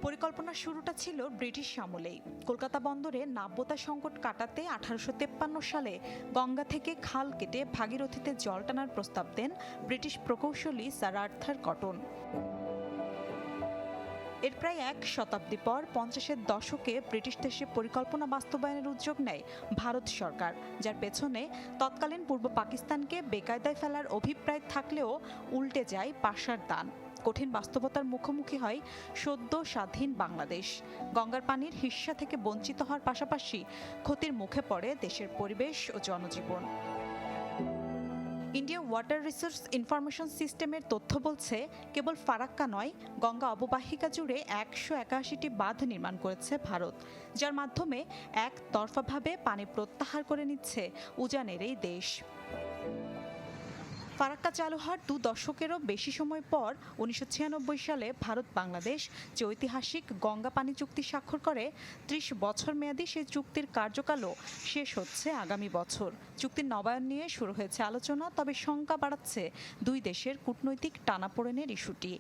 পরিকল্পনার শুরুটা ছিল ব্রিটিশ আমলেই। কলকাতা বন্দরে নাব্যতা সংকট কাটাতে 1853 সালে গঙ্গা থেকে খাল কেটে ভাগীরথীতে জল টানার প্রস্তাব দেন ব্রিটিশ প্রকৌশলী স্যার আর্থার কটন। এর প্রায় এক শতাব্দী পর 50-এর দশকে ব্রিটিশদের সে পরিকল্পনা বাস্তবায়নের উদ্যোগ নেয় ভারত সরকার, যার পেছনে তৎকালীন পূর্ব পাকিস্তানকে বেকায়দায় ফেলার অভিপ্রায় থাকলেও উল্টে যায় পাশার দান। কঠিন বাস্তবতার মুখোমুখি হয় সদ্য স্বাধীন বাংলাদেশ। গঙ্গার পানির হিস্সা থেকে বঞ্চিত হওয়ার পাশাপাশি ক্ষতির মুখে পড়ে দেশের পরিবেশ ও জনজীবন। ইন্ডিয়া ওয়াটার রিসোর্স ইনফরমেশন সিস্টেমের তথ্য বলছে, কেবল ফারাক্কা নয়, গঙ্গা অববাহিকা জুড়ে 181টি বাঁধ নির্মাণ করেছে ভারত, যার মাধ্যমে একতরফাভাবে পানি প্রত্যাহার করে নিচ্ছে উজানের এই দেশ। ফারাক্কা চালু হওয়ার 2 দশকেরও বেশি সময় পর 1996 সালে ভারত বাংলাদেশ যে ঐতিহাসিক গঙ্গা পানি চুক্তি স্বাক্ষর করে, 30 বছর মেয়াদী সেই চুক্তির কার্যকালও শেষ হচ্ছে আগামী বছর। চুক্তির নবায়ন নিয়ে শুরু হয়েছে আলোচনা, তবে শঙ্কা বাড়াচ্ছে দুই দেশের কূটনৈতিক টানাপোড়েনের ইস্যুটি।